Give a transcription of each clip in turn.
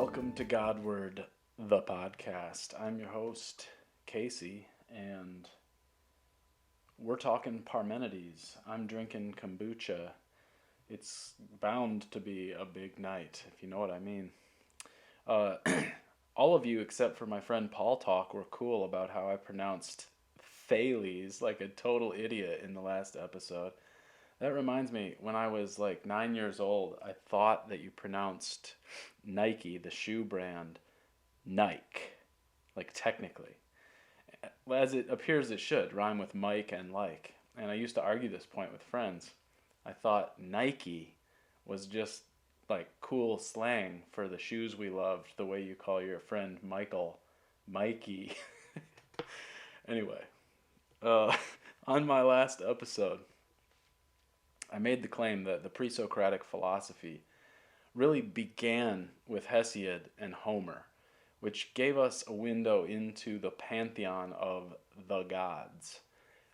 Welcome to Godward, the podcast. I'm your host, Casey, and we're talking Parmenides. I'm drinking kombucha. It's bound to be a big night, if you know what I mean. Uh, all of you, except for my friend Paul Talk, were cool about how I pronounced Thales like a total idiot in the last episode. That reminds me, when I was like 9 years old, I thought that you pronounced Nike, the shoe brand, Nike, like technically. As it appears it should, rhyme with Mike and like. And I used to argue this point with friends. I thought Nike was just like cool slang for the shoes we loved, the way you call your friend Michael, Mikey. Anyway, uh, on my last episode, I made the claim that the pre-Socratic philosophy really began with Hesiod and Homer, which gave us a window into the pantheon of the gods.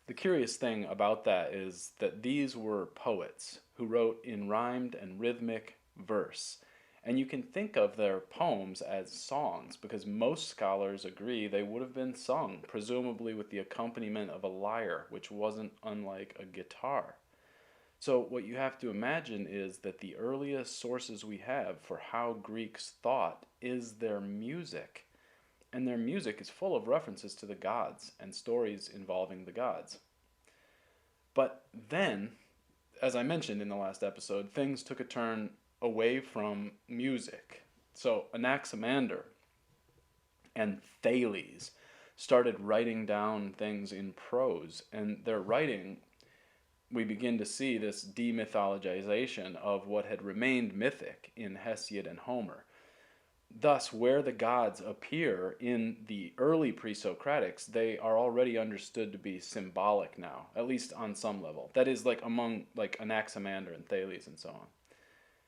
The curious thing about that is that these were poets who wrote in rhymed and rhythmic verse. And you can think of their poems as songs because most scholars agree they would have been sung, presumably with the accompaniment of a lyre, which wasn't unlike a guitar. So what you have to imagine is that the earliest sources we have for how Greeks thought is their music. And their music is full of references to the gods and stories involving the gods. But then, as I mentioned in the last episode, things took a turn away from music. So Anaximander and Thales started writing down things in prose, and their writing, we begin to see this demythologization of what had remained mythic in Hesiod and Homer. Thus, where the gods appear in the early pre-Socratics, they are already understood to be symbolic now, at least on some level. That is, like among like Anaximander and Thales and so on.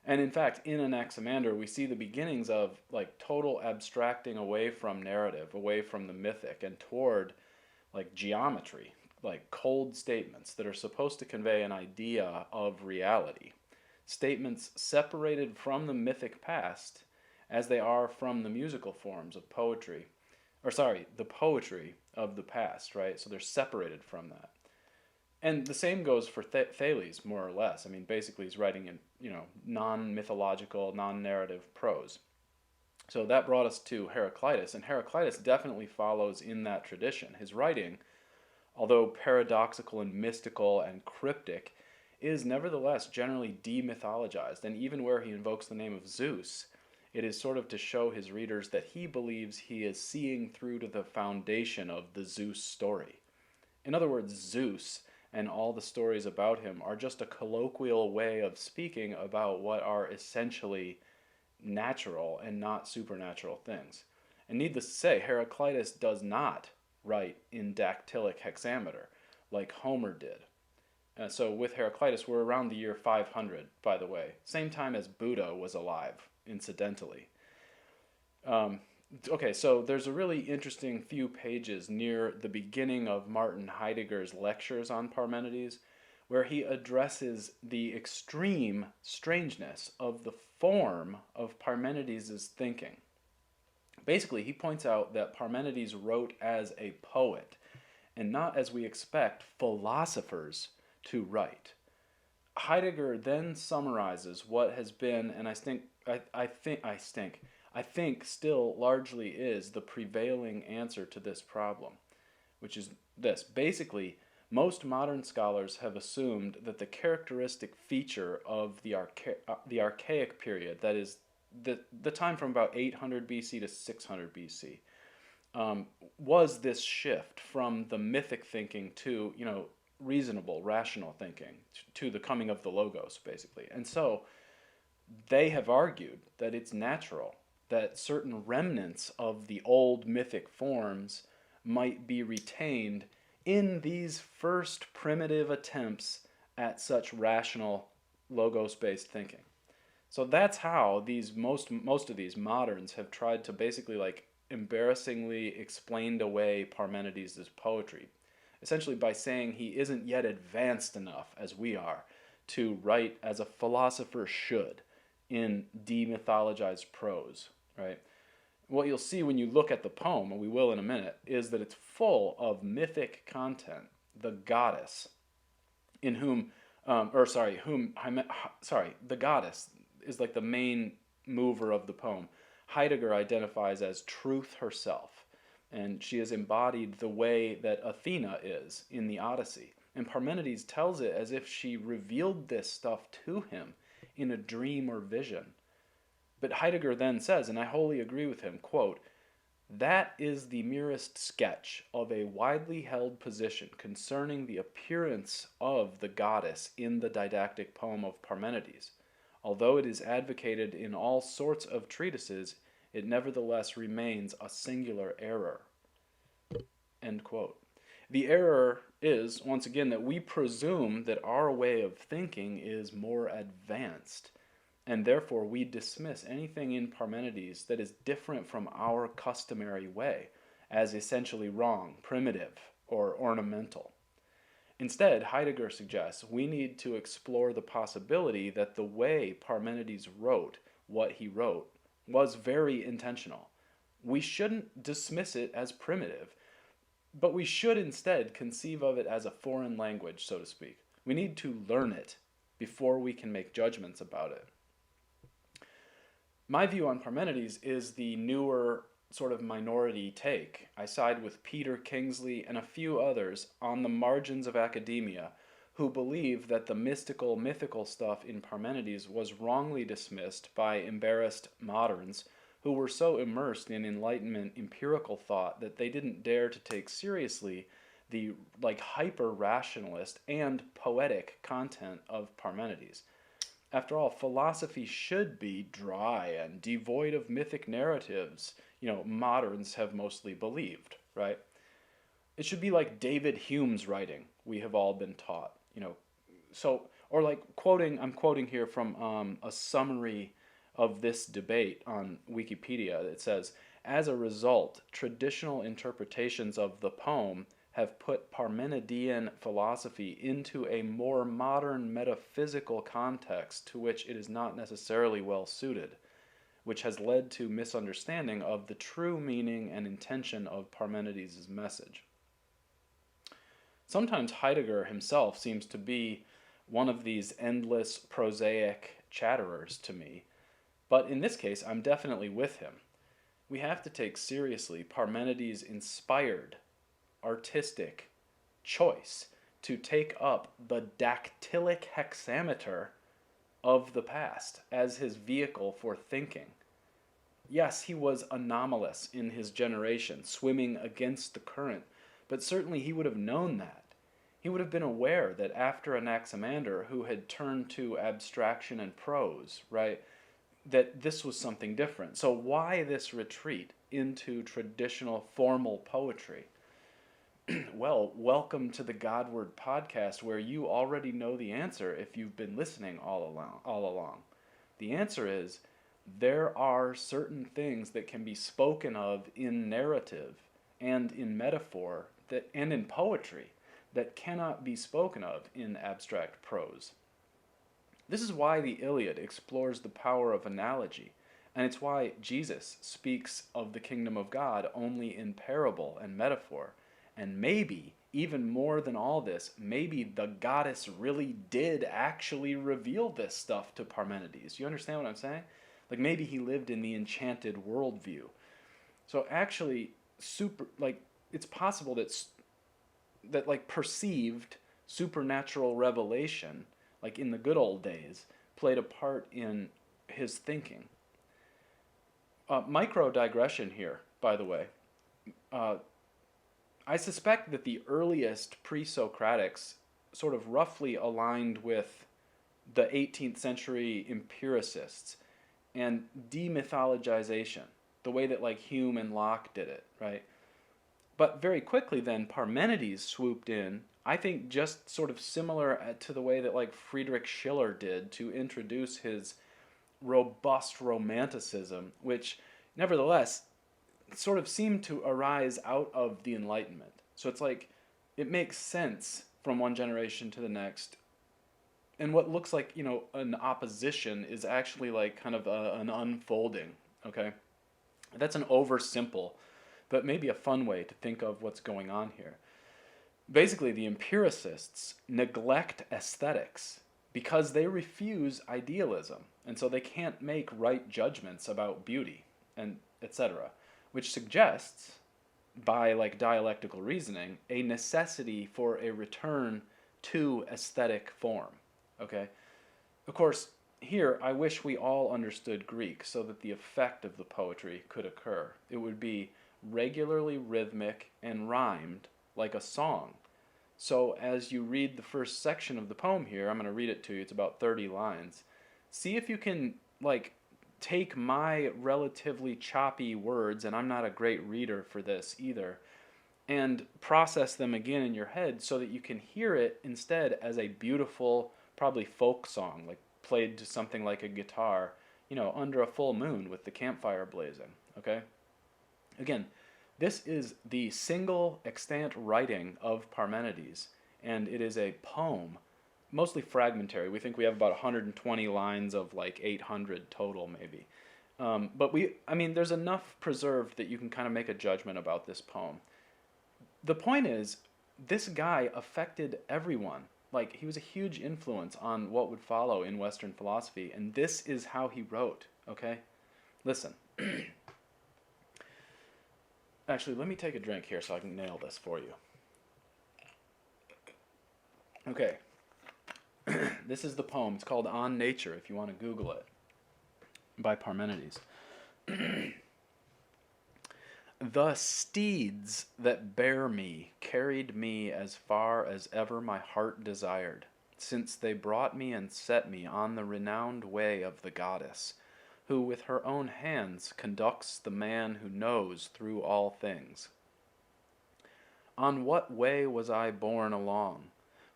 And in fact, in Anaximander, we see the beginnings of like total abstracting away from narrative, away from the mythic, and toward like geometry, like cold statements that are supposed to convey an idea of reality. Statements separated from the mythic past as they are from the musical forms of poetry, the poetry of the past, right? So they're separated from that. And the same goes for Thales, more or less. I mean, basically he's writing in, non-mythological, non-narrative prose. So that brought us to Heraclitus, and Heraclitus definitely follows in that tradition. His writing, although paradoxical and mystical and cryptic, is nevertheless generally demythologized, and even where he invokes the name of Zeus, it is sort of to show his readers that he believes he is seeing through to the foundation of the Zeus story. In other words, Zeus and all the stories about him are just a colloquial way of speaking about what are essentially natural and not supernatural things. And needless to say, Heraclitus does not write in dactylic hexameter like Homer did. So with Heraclitus, we're around the year 500, by the way. Same time as Buddha was alive, incidentally. Okay, so there's a really interesting few pages near the beginning of Martin Heidegger's lectures on Parmenides, where he addresses the extreme strangeness of the form of Parmenides' thinking. Basically, he points out that Parmenides wrote as a poet, and not as we expect philosophers to write. Heidegger then summarizes what has been, and I think still largely is the prevailing answer to this problem, which is this. Basically, most modern scholars have assumed that the characteristic feature of the archaic period, that is, the time from about 800 BC to 600 BC, was this shift from the mythic thinking to, reasonable, rational thinking, to the coming of the logos, basically. And so they have argued that it's natural that certain remnants of the old mythic forms might be retained in these first primitive attempts at such rational logos-based thinking. So that's how these most of these moderns have tried to basically like embarrassingly explained away Parmenides' poetry, essentially by saying he isn't yet advanced enough as we are to write as a philosopher should in demythologized prose, right? What you'll see when you look at the poem, and we will in a minute, is that it's full of mythic content. The goddess, in whom, the goddess is like the main mover of the poem. Heidegger identifies as truth herself, and she has embodied the way that Athena is in the Odyssey. And Parmenides tells it as if she revealed this stuff to him in a dream or vision. But Heidegger then says, and I wholly agree with him, quote, "That is the merest sketch of a widely held position concerning the appearance of the goddess in the didactic poem of Parmenides. Although it is advocated in all sorts of treatises, it nevertheless remains a singular error." End quote. The error is, once again, that we presume that our way of thinking is more advanced, and therefore we dismiss anything in Parmenides that is different from our customary way as essentially wrong, primitive, or ornamental. Instead, Heidegger suggests we need to explore the possibility that the way Parmenides wrote what he wrote was very intentional. We shouldn't dismiss it as primitive, but we should instead conceive of it as a foreign language, so to speak. We need to learn it before we can make judgments about it. My view on Parmenides is the newer sort of minority take. I side with Peter Kingsley and a few others on the margins of academia who believe that the mythical stuff in Parmenides was wrongly dismissed by embarrassed moderns who were so immersed in Enlightenment empirical thought that they didn't dare to take seriously the hyper-rationalist and poetic content of Parmenides. After all, philosophy should be dry and devoid of mythic narratives, moderns have mostly believed, right? It should be like David Hume's writing, we have all been taught, or like I'm quoting here from a summary of this debate on Wikipedia. It says, as a result, traditional interpretations of the poem have put Parmenidean philosophy into a more modern metaphysical context to which it is not necessarily well suited, which has led to misunderstanding of the true meaning and intention of Parmenides' message. Sometimes Heidegger himself seems to be one of these endless prosaic chatterers to me, but in this case I'm definitely with him. We have to take seriously Parmenides' inspired artistic choice to take up the dactylic hexameter of the past as his vehicle for thinking. Yes, he was anomalous in his generation, swimming against the current, but certainly he would have known that. He would have been aware that after Anaximander, who had turned to abstraction and prose, right, that this was something different. So why this retreat into traditional formal poetry? Well, welcome to the Godward podcast, where you already know the answer if you've been listening all along. The answer is there are certain things that can be spoken of in narrative and in metaphor and in poetry that cannot be spoken of in abstract prose. This is why the Iliad explores the power of analogy, and it's why Jesus speaks of the kingdom of God only in parable and metaphor. And maybe, even more than all this, maybe the goddess really did actually reveal this stuff to Parmenides. You understand what I'm saying? Like maybe he lived in the enchanted worldview. So actually, it's possible that perceived supernatural revelation, like in the good old days, played a part in his thinking. Micro digression here, by the way. I suspect that the earliest pre-Socratics sort of roughly aligned with the 18th century empiricists and demythologization, the way that Hume and Locke did it, right? But very quickly then Parmenides swooped in, I think just sort of similar to the way that Friedrich Schiller did to introduce his robust romanticism, which nevertheless sort of seemed to arise out of the Enlightenment. So it's it makes sense from one generation to the next. And what looks like, an opposition is actually kind of an unfolding, okay? That's an oversimple, but maybe a fun way to think of what's going on here. Basically, the empiricists neglect aesthetics because they refuse idealism, and so they can't make right judgments about beauty and etc., which suggests, by like dialectical reasoning, a necessity for a return to aesthetic form. Okay? Of course, here I wish we all understood Greek so that the effect of the poetry could occur. It would be regularly rhythmic and rhymed like a song. So as you read the first section of the poem here, I'm going to read it to you. It's about 30 lines. See if you can like take my relatively choppy words, and I'm not a great reader for this either, and process them again in your head so that you can hear it instead as a beautiful, probably folk song, like played to something like a guitar, under a full moon with the campfire blazing. Okay? Again, this is the single extant writing of Parmenides, and it is a poem, mostly fragmentary. We think we have about 120 lines of like 800 total, maybe. But there's enough preserved that you can kind of make a judgment about this poem. The point is, this guy affected everyone. Like, he was a huge influence on what would follow in Western philosophy, and this is how he wrote, okay? Listen. Actually, let me take a drink here so I can nail this for you. Okay. This is the poem. It's called On Nature, if you want to Google it, by Parmenides. The steeds that bear me carried me as far as ever my heart desired, since they brought me and set me on the renowned way of the goddess, who with her own hands conducts the man who knows through all things. On what way was I borne along?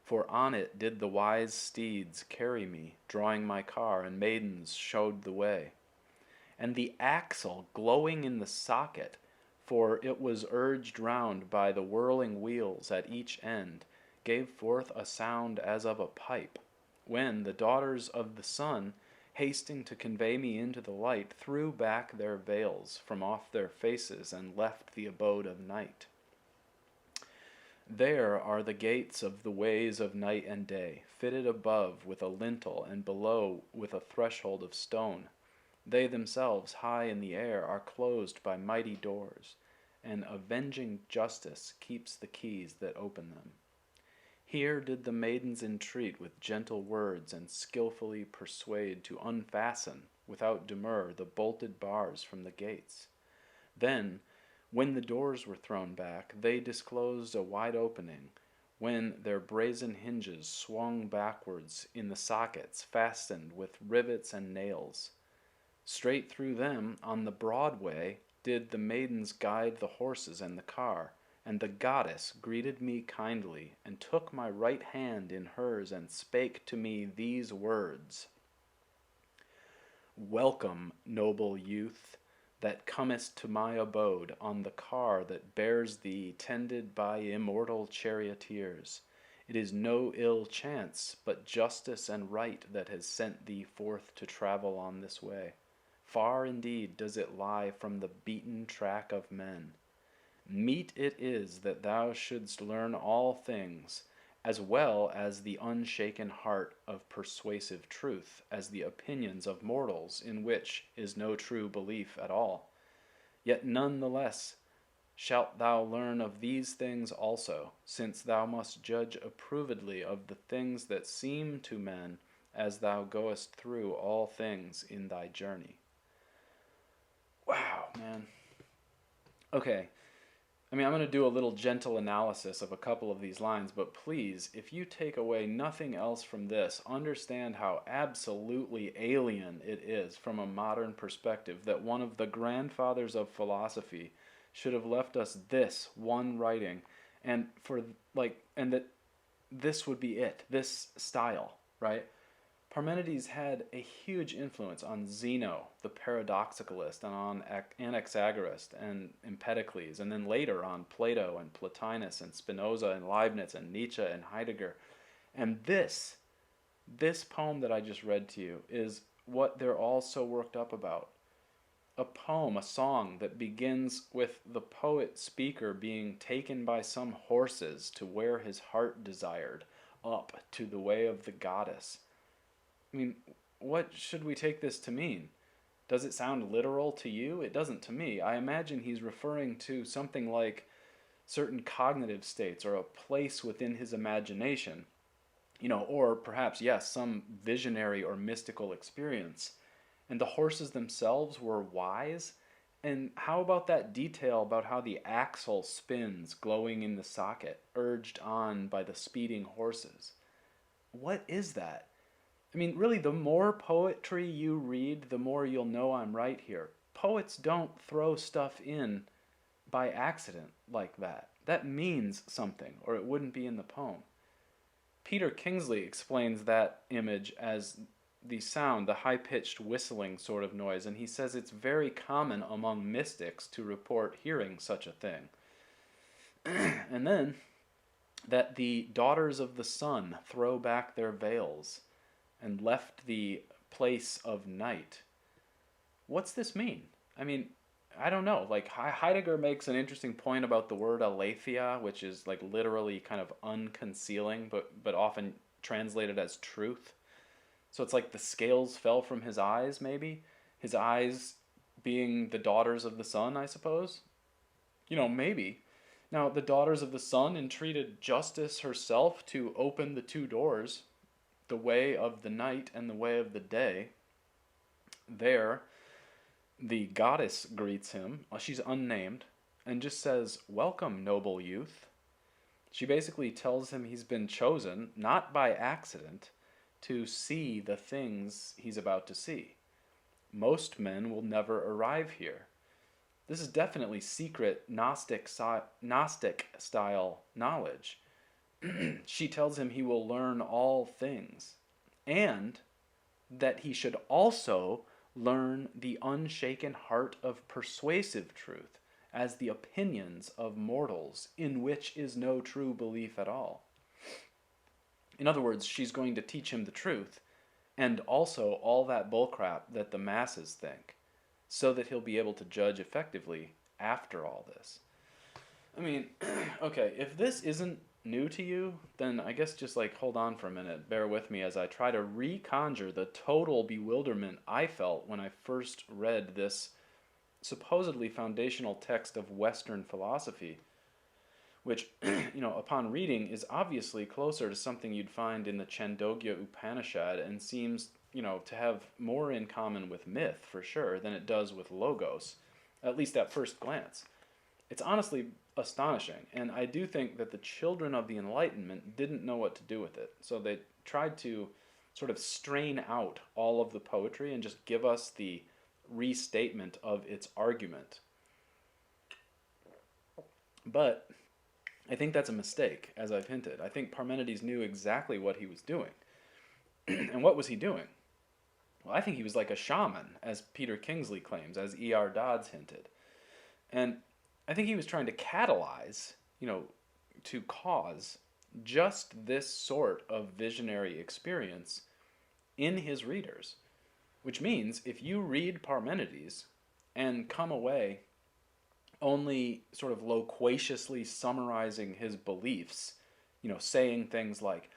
For on it did the wise steeds carry me, drawing my car, and maidens showed the way. And the axle glowing in the socket, for it was urged round by the whirling wheels at each end, gave forth a sound as of a pipe, when the daughters of the sun, hasting to convey me into the light, threw back their veils from off their faces and left the abode of night. There are the gates of the ways of night and day, fitted above with a lintel and below with a threshold of stone. They themselves, high in the air, are closed by mighty doors, and avenging justice keeps the keys that open them. Here did the maidens entreat with gentle words and skillfully persuade to unfasten, without demur, the bolted bars from the gates. Then, when the doors were thrown back, they disclosed a wide opening, when their brazen hinges swung backwards in the sockets fastened with rivets and nails. Straight through them, on the broad way, did the maidens guide the horses and the car, and the goddess greeted me kindly, and took my right hand in hers, and spake to me these words: Welcome, noble youth, that comest to my abode on the car that bears thee, tended by immortal charioteers. It is no ill chance, but justice and right that has sent thee forth to travel on this way. Far indeed does it lie from the beaten track of men. Meet it is that thou shouldst learn all things, as well as the unshaken heart of persuasive truth, as the opinions of mortals, in which is no true belief at all. Yet none the less shalt thou learn of these things also, since thou must judge approvedly of the things that seem to men, as thou goest through all things in thy journey. Wow, man. Okay. I'm going to do a little gentle analysis of a couple of these lines, but please, if you take away nothing else from this, understand how absolutely alien it is from a modern perspective that one of the grandfathers of philosophy should have left us this one writing, and that this would be it, this style, right? Parmenides had a huge influence on Zeno, the paradoxicalist, and on Anaxagoras and Empedocles, and then later on Plato and Plotinus and Spinoza and Leibniz and Nietzsche and Heidegger. And this poem that I just read to you is what they're all so worked up about. a poem, a song that begins with the poet speaker being taken by some horses to where his heart desired, up to the way of the goddess. I mean, what should we take this to mean? Does it sound literal to you? It doesn't to me. I imagine he's referring to something like certain cognitive states or a place within his imagination, or perhaps, yes, some visionary or mystical experience. And the horses themselves were wise. And how about that detail about how the axle spins, glowing in the socket, urged on by the speeding horses? What is that? I mean, really, the more poetry you read, the more you'll know I'm right here. Poets don't throw stuff in by accident like that. That means something, or it wouldn't be in the poem. Peter Kingsley explains that image as the sound, the high-pitched whistling sort of noise, and he says it's very common among mystics to report hearing such a thing. And then, that the daughters of the sun throw back their veils and left the place of night. What's this mean? I mean, I don't know. Like, Heidegger makes an interesting point about the word aletheia, which is like literally kind of unconcealing, but often translated as truth. So it's like the scales fell from his eyes, maybe? His eyes being the daughters of the sun, I suppose? Maybe. Now, the daughters of the sun entreated justice herself to open the two doors, the way of the night and the way of the day. There, the goddess greets him. She's unnamed and just says, "Welcome, noble youth." She basically tells him he's been chosen, not by accident, to see the things he's about to see. Most men will never arrive here. This is definitely secret Gnostic style knowledge. She tells him he will learn all things, and that he should also learn the unshaken heart of persuasive truth, as the opinions of mortals, in which is no true belief at all. In other words, she's going to teach him the truth, and also all that bullcrap that the masses think, so that he'll be able to judge effectively after all this. I mean, okay, if this isn't new to you, then I guess just hold on for a minute, bear with me as I try to reconjure the total bewilderment I felt when I first read this supposedly foundational text of Western philosophy, which, upon reading is obviously closer to something you'd find in the Chandogya Upanishad and seems, to have more in common with myth, for sure, than it does with logos, at least at first glance. It's honestly astonishing, and I do think that the children of the Enlightenment didn't know what to do with it, so they tried to sort of strain out all of the poetry and just give us the restatement of its argument. But I think that's a mistake, as I've hinted. I think Parmenides knew exactly what he was doing. And what was he doing? Well, I think he was like a shaman, as Peter Kingsley claims, as E.R. Dodds hinted. And I think he was trying to catalyze, to cause just this sort of visionary experience in his readers. Which means if you read Parmenides and come away only sort of loquaciously summarizing his beliefs, saying things like,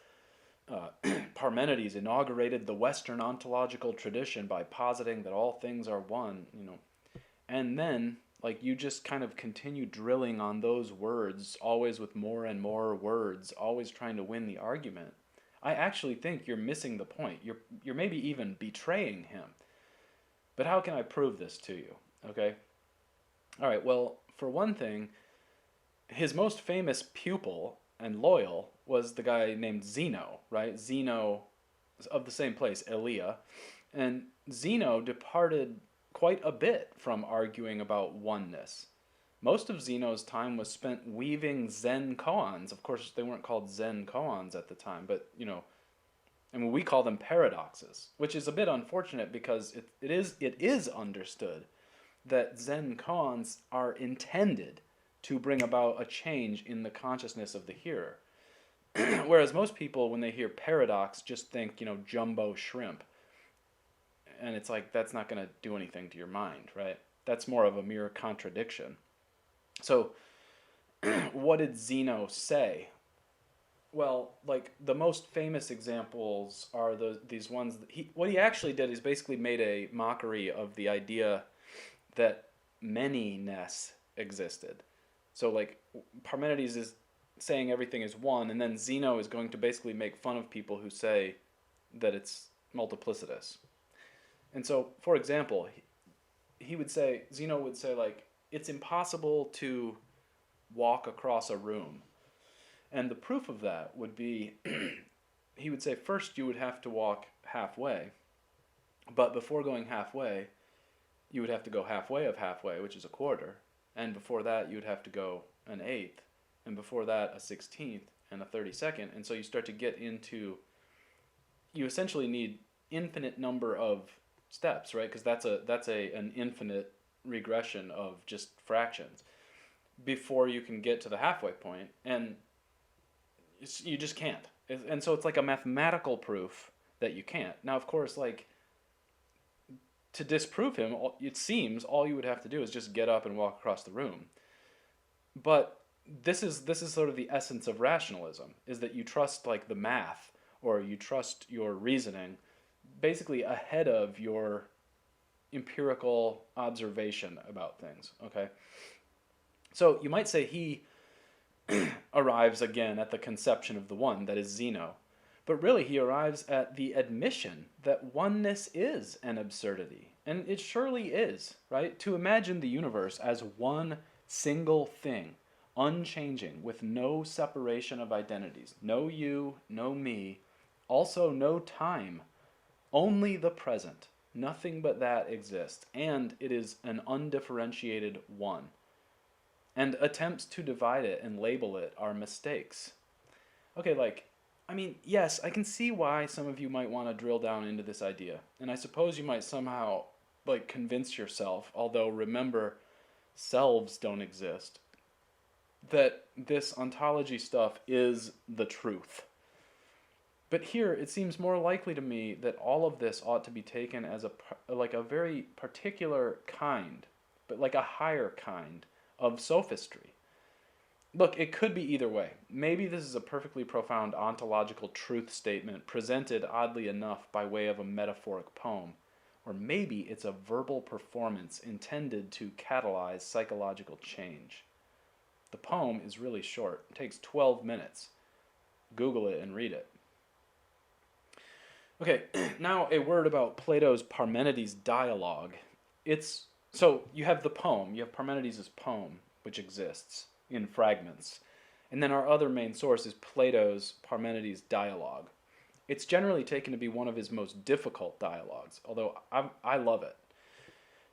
Parmenides inaugurated the Western ontological tradition by positing that all things are one, and then you just kind of continue drilling on those words, always with more and more words, always trying to win the argument. I actually think you're missing the point. You're maybe even betraying him. But how can I prove this to you? Okay? All right, well, for one thing, his most famous pupil and loyal was the guy named Zeno, right? Zeno, of the same place, Elia. And Zeno departed quite a bit from arguing about oneness. Most of Zeno's time was spent weaving Zen koans. Of course, they weren't called Zen koans at the time, but, we call them paradoxes, which is a bit unfortunate because it is understood that Zen koans are intended to bring about a change in the consciousness of the hearer. Whereas most people, when they hear paradox, just think, jumbo shrimp. And it's like, that's not going to do anything to your mind, right? That's more of a mere contradiction. So, what did Zeno say? Well, like the most famous examples are these ones. What he actually did is basically made a mockery of the idea that many-ness existed. So like Parmenides is saying everything is one, and then Zeno is going to basically make fun of people who say that it's multiplicitous. And so, for example, Zeno would say like, it's impossible to walk across a room. And the proof of that would be, he would say, first you would have to walk halfway, but before going halfway, you would have to go halfway of halfway, which is a quarter, and before that you would have to go an eighth, and before that a 16th and a 32nd, and so you start to get into, you essentially need infinite number of steps, right? Because that's an infinite regression of just fractions before you can get to the halfway point, and you just can't. And so it's like a mathematical proof that you can't. Now, of course, like, to disprove him, it seems all you would have to do is just get up and walk across the room. But this is sort of the essence of rationalism, is that you trust like the math, or you trust your reasoning basically ahead of your empirical observation about things, okay? So you might say he arrives again at the conception of the one, that is Zeno. But really he arrives at the admission that oneness is an absurdity. And it surely is, right? To imagine the universe as one single thing, unchanging, with no separation of identities. No you, no me, also no time, only the present. Nothing but that exists, and it is an undifferentiated one. And attempts to divide it and label it are mistakes. Okay, like, I mean, yes, I can see why some of you might want to drill down into this idea. And I suppose you might somehow, like, convince yourself, although remember, selves don't exist, that this ontology stuff is the truth. But here, it seems more likely to me that all of this ought to be taken as a very particular kind, but like a higher kind of sophistry. Look, it could be either way. Maybe this is a perfectly profound ontological truth statement presented oddly enough by way of a metaphoric poem, or maybe it's a verbal performance intended to catalyze psychological change. The poem is really short. It takes 12 minutes. Google it and read it. Okay, now a word about Plato's Parmenides Dialogue. So you have the poem, you have Parmenides' poem, which exists in fragments. And then our other main source is Plato's Parmenides Dialogue. It's generally taken to be one of his most difficult dialogues, although I love it.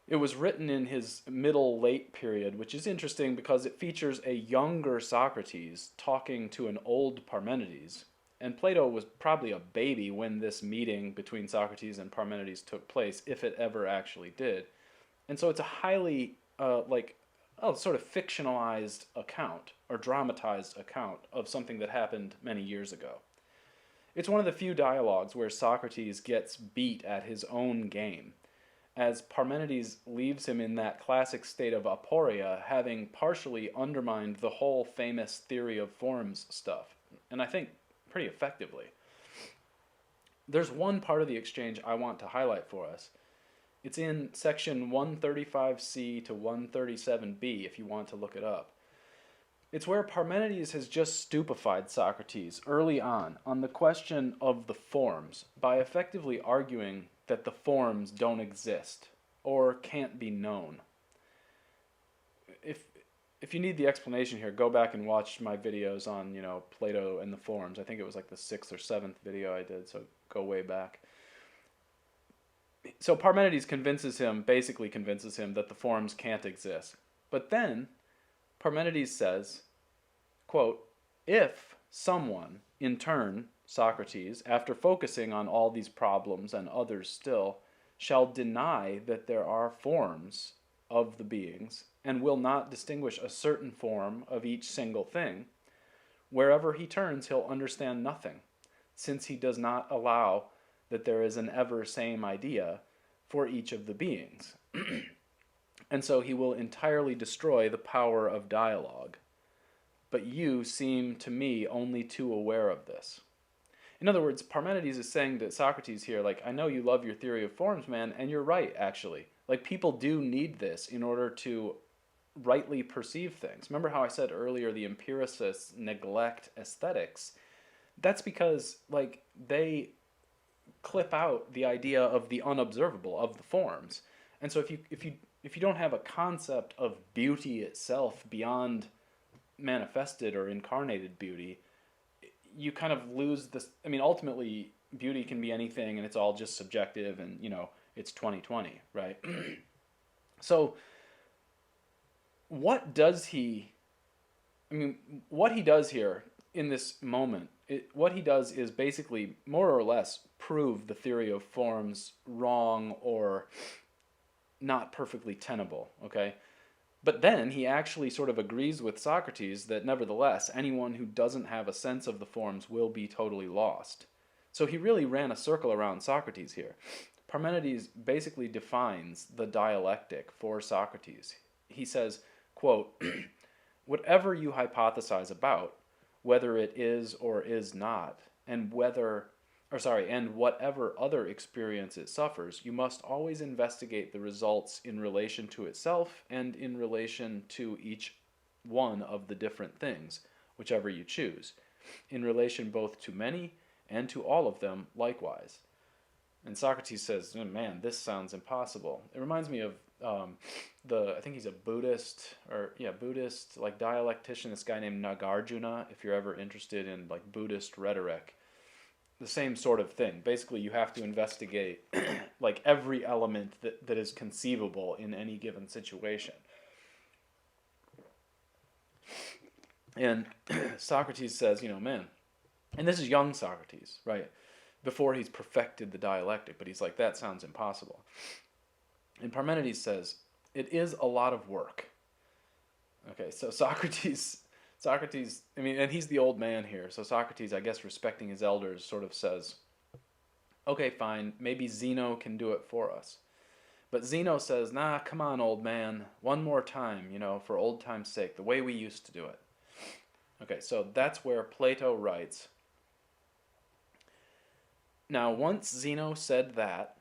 It was written in his middle-late period, which is interesting because it features a younger Socrates talking to an old Parmenides. And Plato was probably a baby when this meeting between Socrates and Parmenides took place, if it ever actually did. And so it's a highly, sort of fictionalized account, or dramatized account, of something that happened many years ago. It's one of the few dialogues where Socrates gets beat at his own game, as Parmenides leaves him in that classic state of aporia, having partially undermined the whole famous theory of forms stuff, and I think pretty effectively. There's one part of the exchange I want to highlight for us. It's in section 135c to 137b if you want to look it up. It's where Parmenides has just stupefied Socrates early on the question of the forms by effectively arguing that the forms don't exist or can't be known. If you need the explanation here, go back and watch my videos on, Plato and the forms. I think it was like the 6th or 7th video I did, so go way back. So Parmenides basically convinces him that the forms can't exist. But then Parmenides says, quote, if someone, in turn, Socrates, after focusing on all these problems and others still, shall deny that there are forms of the beings, and will not distinguish a certain form of each single thing, wherever he turns he'll understand nothing, since he does not allow that there is an ever same idea for each of the beings. and so he will entirely destroy the power of dialogue. But you seem to me only too aware of this. In other words, Parmenides is saying to Socrates here, like, I know you love your theory of forms, man, and you're right, actually. Like, people do need this in order to rightly perceive things. Remember how I said earlier the empiricists neglect aesthetics? That's because, like, they clip out the idea of the unobservable, of the forms. And so if you don't have a concept of beauty itself beyond manifested or incarnated beauty, you kind of lose this. I mean, ultimately, beauty can be anything, and it's all just subjective, and it's 2020, right? So, what does he? I mean, what he does here in this moment, what he does is basically more or less prove the theory of forms wrong or not perfectly tenable. Okay. But then he actually sort of agrees with Socrates that nevertheless, anyone who doesn't have a sense of the forms will be totally lost. So he really ran a circle around Socrates here. Parmenides basically defines the dialectic for Socrates. He says, quote, whatever you hypothesize about, whether it is or is not, and whatever other experience it suffers, you must always investigate the results in relation to itself and in relation to each one of the different things, whichever you choose, in relation both to many and to all of them likewise. And Socrates says, oh, man, this sounds impossible. It reminds me of I think he's a Buddhist, like dialectician, this guy named Nagarjuna, if you're ever interested in like Buddhist rhetoric. The same sort of thing. Basically, you have to investigate like every element that is conceivable in any given situation. And Socrates says, man, and this is young Socrates, right? Before he's perfected the dialectic, but he's like, that sounds impossible. And Parmenides says, it is a lot of work. Okay, so Socrates, I mean, and he's the old man here, so Socrates, I guess respecting his elders, sort of says, okay, fine, maybe Zeno can do it for us. But Zeno says, nah, come on, old man, one more time, for old time's sake, the way we used to do it. Okay, so that's where Plato writes, now once Zeno said that,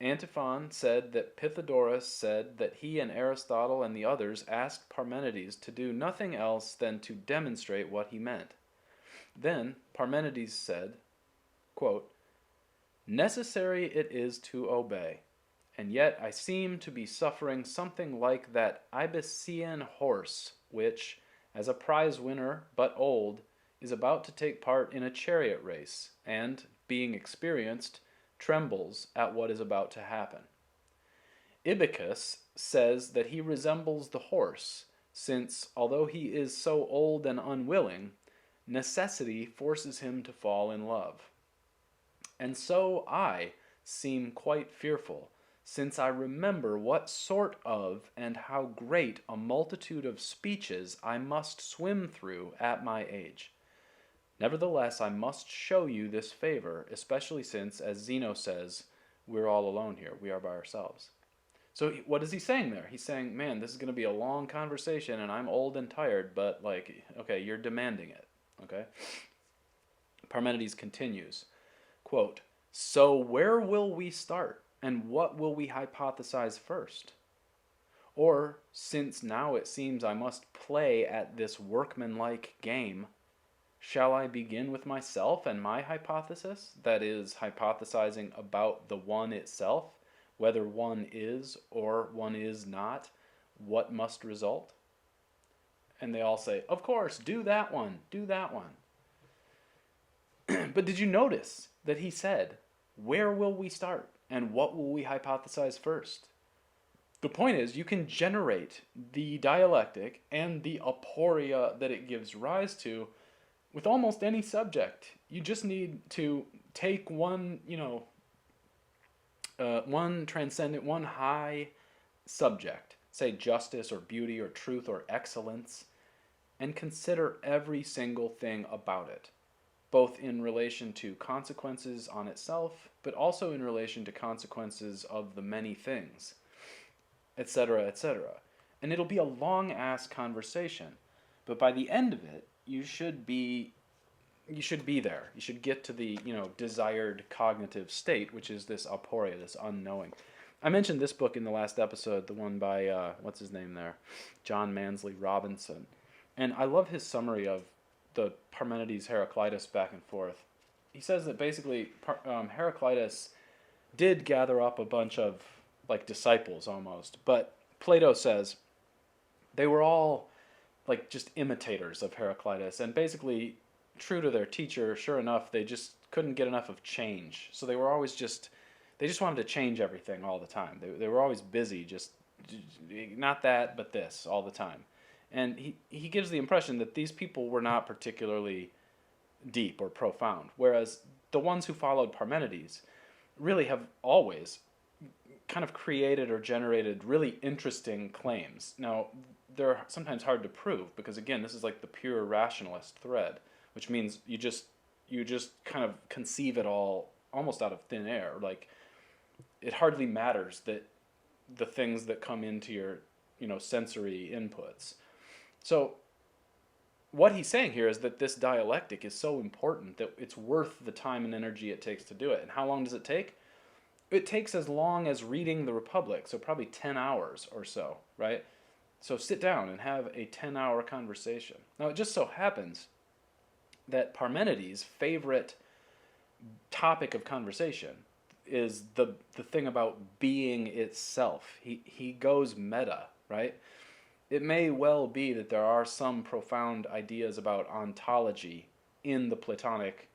Antiphon said that Pythagoras said that he and Aristotle and the others asked Parmenides to do nothing else than to demonstrate what he meant. Then Parmenides said, quote, necessary it is to obey, and yet I seem to be suffering something like that Ibician horse which, as a prize winner but old, is about to take part in a chariot race, and, being experienced, trembles at what is about to happen. Ibycus says that he resembles the horse, since, although he is so old and unwilling, necessity forces him to fall in love. And so I seem quite fearful, since I remember what sort of and how great a multitude of speeches I must swim through at my age. Nevertheless, I must show you this favor, especially since, as Zeno says, we're all alone here. We are by ourselves. So what is he saying there? He's saying, man, this is going to be a long conversation, and I'm old and tired, but, okay, you're demanding it, okay? Parmenides continues, quote, so where will we start, and what will we hypothesize first? Or, since now it seems I must play at this workmanlike game, shall I begin with myself and my hypothesis, that is, hypothesizing about the one itself, whether one is or one is not, what must result? And they all say, of course, do that one, do that one. But did you notice that he said, where will we start and what will we hypothesize first? The point is, you can generate the dialectic and the aporia that it gives rise to with almost any subject. You just need to take one, one transcendent, one high subject, say justice or beauty or truth or excellence, and consider every single thing about it, both in relation to consequences on itself, but also in relation to consequences of the many things. etc., etc. And it'll be a long-ass conversation. But by the end of it, you should be there. You should get to the, desired cognitive state, which is this aporia, this unknowing. I mentioned this book in the last episode, the one by, what's his name there? John Mansley Robinson. And I love his summary of the Parmenides Heraclitus back and forth. He says that basically Heraclitus did gather up a bunch of like disciples almost, but Plato says they were all like just imitators of Heraclitus and basically true to their teacher. Sure enough, they just couldn't get enough of change. So they were always they just wanted to change everything all the time. They were always busy, just not that, but this all the time. And he gives the impression that these people were not particularly deep or profound, whereas the ones who followed Parmenides really have always kind of created or generated really interesting claims. Now, they're sometimes hard to prove because, again, this is like the pure rationalist thread, which means you just kind of conceive it all almost out of thin air. Like, it hardly matters that the things that come into your, sensory inputs. So what he's saying here is that this dialectic is so important that it's worth the time and energy it takes to do it. And how long does it take? It takes as long as reading the Republic, so probably 10 hours or so, right? So sit down and have a 10-hour conversation. Now, it just so happens that Parmenides' favorite topic of conversation is the thing about being itself. He goes meta, right? It may well be that there are some profound ideas about ontology in the Platonic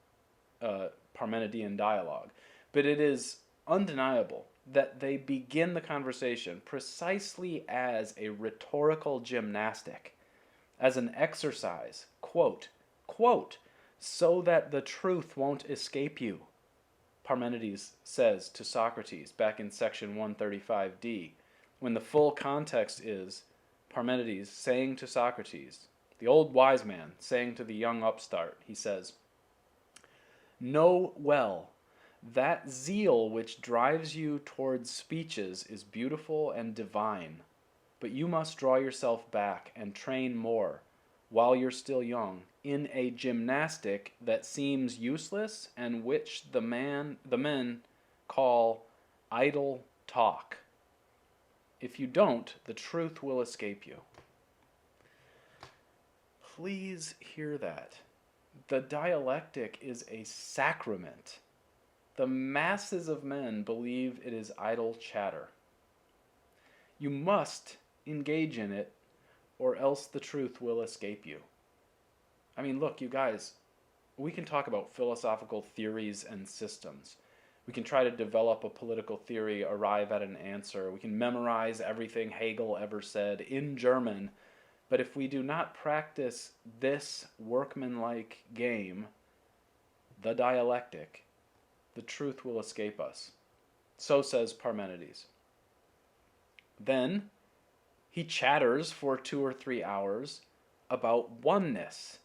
Parmenidean dialogue, but it is undeniable that they begin the conversation precisely as a rhetorical gymnastic, as an exercise, quote, so that the truth won't escape you, Parmenides says to Socrates back in section 135d, when the full context is Parmenides saying to Socrates, the old wise man saying to the young upstart, he says, "Know well, that zeal which drives you towards speeches is beautiful and divine, but you must draw yourself back and train more, while you're still young, in a gymnastic that seems useless and which the men call idle talk. If you don't, the truth will escape you." Please hear that. The dialectic is a sacrament. The masses of men believe it is idle chatter. You must engage in it, or else the truth will escape you. I mean, look, you guys, we can talk about philosophical theories and systems. We can try to develop a political theory, arrive at an answer. We can memorize everything Hegel ever said in German. But if we do not practice this workmanlike game, the dialectic, the truth will escape us. So says Parmenides. Then he chatters for 2 or 3 hours about oneness.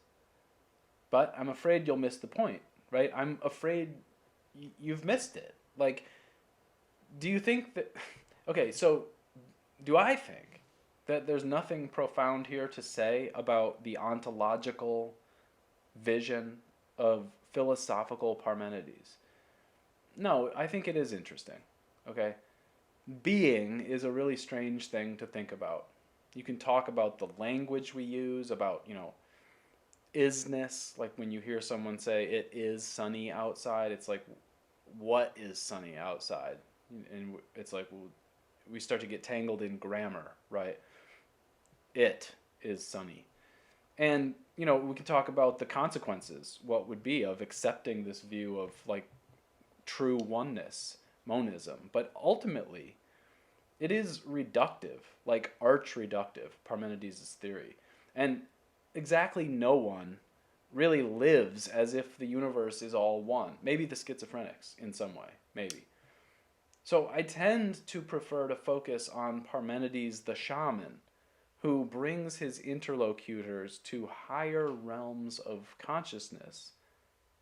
But I'm afraid you'll miss the point, right? I'm afraid you've missed it. Like, do you think that... Okay, so do I think that there's nothing profound here to say about the ontological vision of philosophical Parmenides? No, I think it is interesting, okay? Being is a really strange thing to think about. You can talk about the language we use, about, isness. Like when you hear someone say, "It is sunny outside," it's like, what is sunny outside? And it's like, well, we start to get tangled in grammar, right? It is sunny. And, we can talk about the consequences, what would be of accepting this view of like true oneness, monism. But ultimately, it is reductive, like arch-reductive, Parmenides' theory. And exactly no one really lives as if the universe is all one. Maybe the schizophrenics in some way, maybe. So I tend to prefer to focus on Parmenides the shaman, who brings his interlocutors to higher realms of consciousness,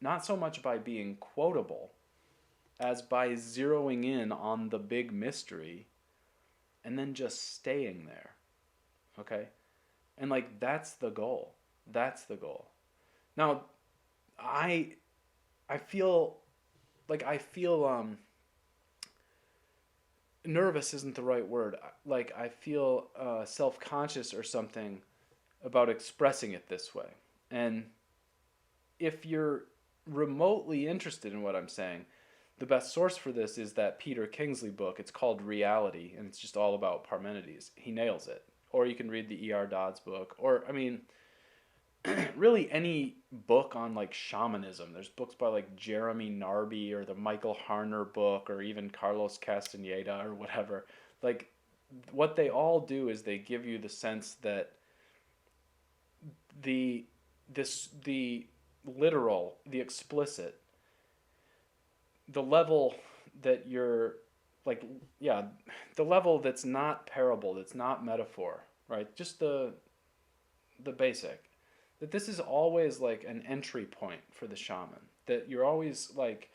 not so much by being quotable, as by zeroing in on the big mystery and then just staying there. Okay? And like that's the goal. That's the goal. Now, I I feel I feel nervous isn't the right word. Like I feel self-conscious or something about expressing it this way. And if you're remotely interested in what I'm saying, the best source for this is that Peter Kingsley book. It's called Reality, and it's just all about Parmenides. He nails it. Or you can read the E.R. Dodds book. Or, I mean, really any book on like shamanism. There's books by like Jeremy Narby or the Michael Harner book or even Carlos Castaneda or whatever. Like, what they all do is they give you the sense that the literal, the explicit, the level that you're like, yeah, the level that's not parable, that's not metaphor, right? Just the basic. That this is always like an entry point for the shaman. That you're always like,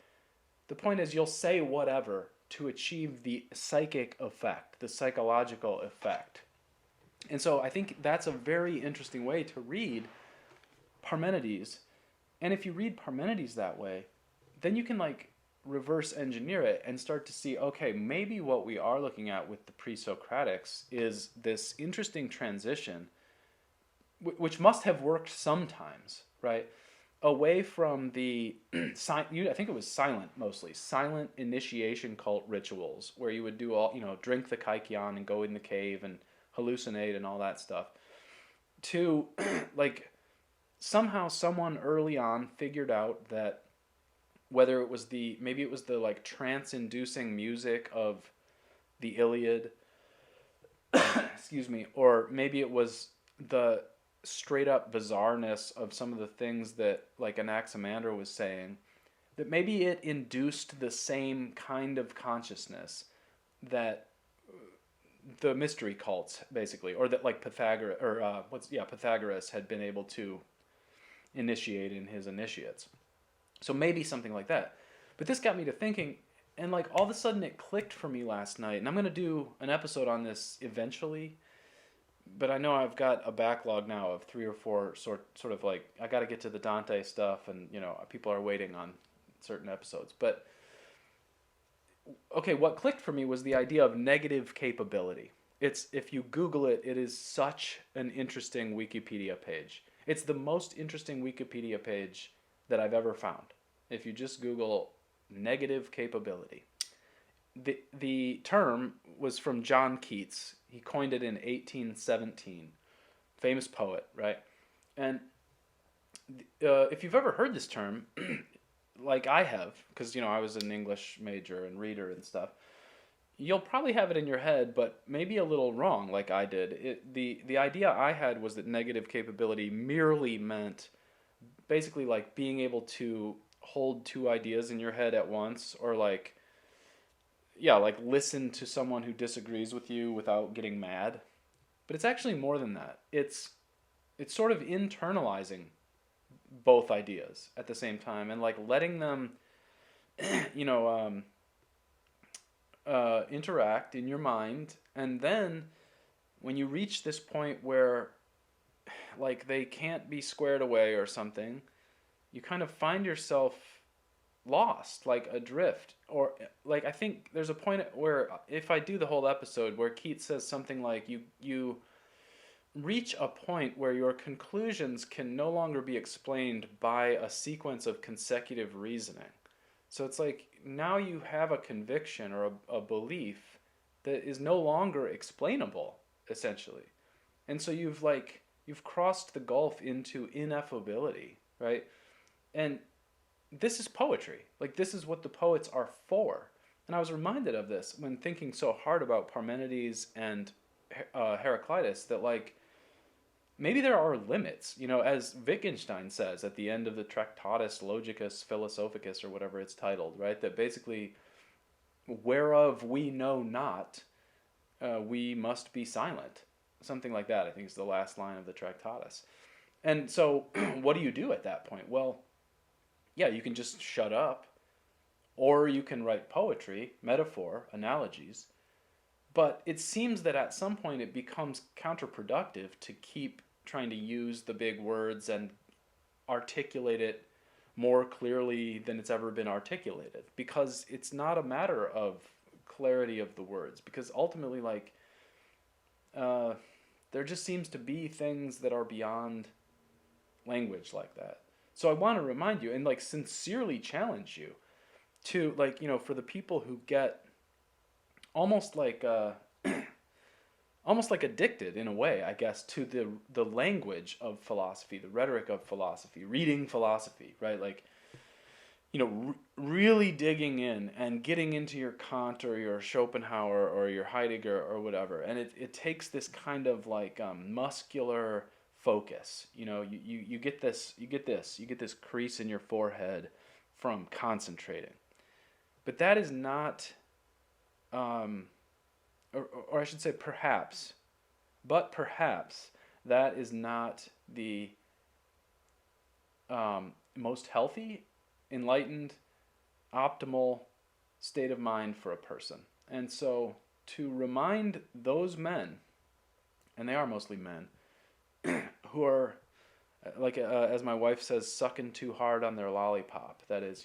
the point is you'll say whatever to achieve the psychic effect, the psychological effect. And so I think that's a very interesting way to read Parmenides. And if you read Parmenides that way, then you can like reverse engineer it and start to see, okay, maybe what we are looking at with the pre-Socratics is this interesting transition, which must have worked sometimes, right? Away from the, I think it was silent mostly, silent initiation cult rituals where you would do all, drink the kaikion and go in the cave and hallucinate and all that stuff, to like somehow someone early on figured out that whether it was maybe it was the like trance-inducing music of the Iliad, excuse me, or maybe it was the straight up bizarreness of some of the things that like Anaximander was saying, that maybe it induced the same kind of consciousness that the mystery cults basically, or that like Pythagoras or Pythagoras had been able to initiate in his initiates. So maybe something like that. But this got me to thinking, and like all of a sudden it clicked for me last night, and I'm going to do an episode on this eventually, but I know I've got a backlog now of 3 or 4 sort of like, I got to get to the Dante stuff, and people are waiting on certain episodes. But okay, what clicked for me was the idea of negative capability. It's, if you Google it, it is such an interesting Wikipedia page. It's the most interesting Wikipedia page that I've ever found. If you just Google negative capability. The term was from John Keats. He coined it in 1817. Famous poet, right? And if you've ever heard this term, like I have, because I was an English major and reader and stuff, you'll probably have it in your head, but maybe a little wrong, like I did. The idea I had was that negative capability merely meant basically like being able to hold 2 ideas in your head at once, or like listen to someone who disagrees with you without getting mad. But it's actually more than that. It's sort of internalizing both ideas at the same time and like letting them interact in your mind, and then when you reach this point where like they can't be squared away or something, you kind of find yourself lost, like adrift. Or like I think there's a point where, if I do the whole episode, where Keats says something like you reach a point where your conclusions can no longer be explained by a sequence of consecutive reasoning. So it's like now you have a conviction or a belief that is no longer explainable, essentially. And so you've crossed the gulf into ineffability, right? And this is poetry. Like, this is what the poets are for. And I was reminded of this when thinking so hard about Parmenides and Heraclitus, that like maybe there are limits, as Wittgenstein says at the end of the Tractatus Logicus Philosophicus, or whatever it's titled, right? That basically, whereof we know not, we must be silent. Something like that, I think, is the last line of the Tractatus. And so what do you do at that point? Well, yeah, you can just shut up, or you can write poetry, metaphor, analogies. But it seems that at some point it becomes counterproductive to keep trying to use the big words and articulate it more clearly than it's ever been articulated, because it's not a matter of clarity of the words, because ultimately, like, there just seems to be things that are beyond language like that. So I want to remind you and, like, sincerely challenge you to, like, for the people who get almost like almost like addicted in a way, I guess, to the language of philosophy, the rhetoric of philosophy, reading philosophy, right? Like, really digging in and getting into your Kant or your Schopenhauer or your Heidegger or whatever. And it takes this kind of, like, muscular focus. You get this crease in your forehead from concentrating. But that is not, or I should say perhaps that is not the most healthy, enlightened, optimal state of mind for a person. And so to remind those men, and they are mostly men, who are, like, as my wife says, sucking too hard on their lollipop, that is,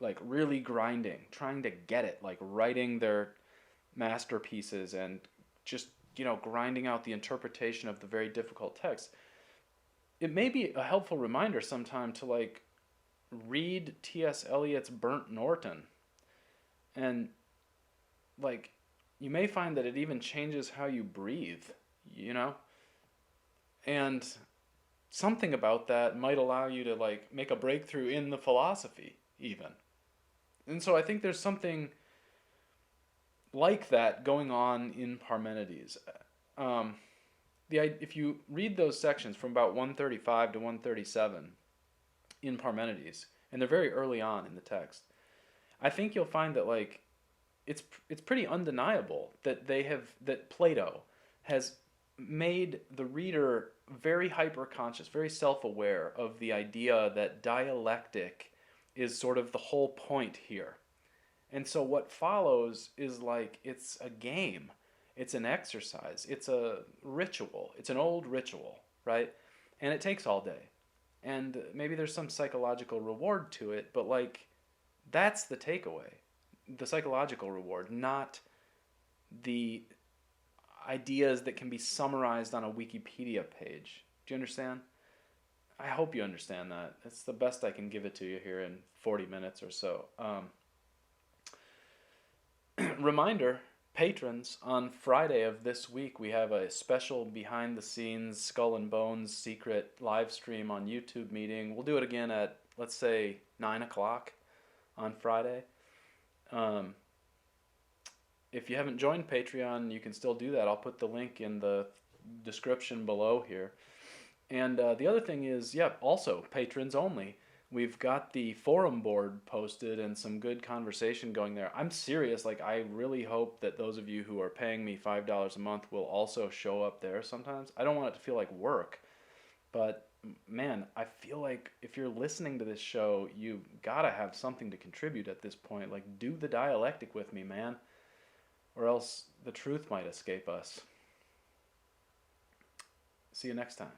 like, really grinding, trying to get it, like writing their masterpieces and just, grinding out the interpretation of the very difficult text. It may be a helpful reminder sometime to, like, read T.S. Eliot's Burnt Norton. And, like, you may find that it even changes how you breathe, And something about that might allow you to, like, make a breakthrough in the philosophy, even. And so I think there's something like that going on in Parmenides. If you read those sections from about 135 to 137 in Parmenides, and they're very early on in the text, I think you'll find that, like, it's pretty undeniable that that Plato has made the reader very hyper-conscious, very self-aware of the idea that dialectic is sort of the whole point here. And so what follows is, like, it's a game, it's an exercise, it's a ritual, it's an old ritual, right? And it takes all day. And maybe there's some psychological reward to it, but, like, that's the takeaway. The psychological reward, not the ideas that can be summarized on a Wikipedia page. Do you understand? I hope you understand that. It's the best I can give it to you here in 40 minutes or so. Reminder, patrons, on Friday of this week we have a special behind-the-scenes Skull and Bones secret live stream on YouTube meeting. We'll do it again at, let's say, 9 o'clock on Friday. If you haven't joined Patreon, you can still do that. I'll put the link in the description below here. And the other thing is, also patrons only. We've got the forum board posted and some good conversation going there. I'm serious. Like, I really hope that those of you who are paying me $5 a month will also show up there sometimes. I don't want it to feel like work, but man, I feel like if you're listening to this show, you gotta have something to contribute at this point. Like, do the dialectic with me, man, or else the truth might escape us. See you next time.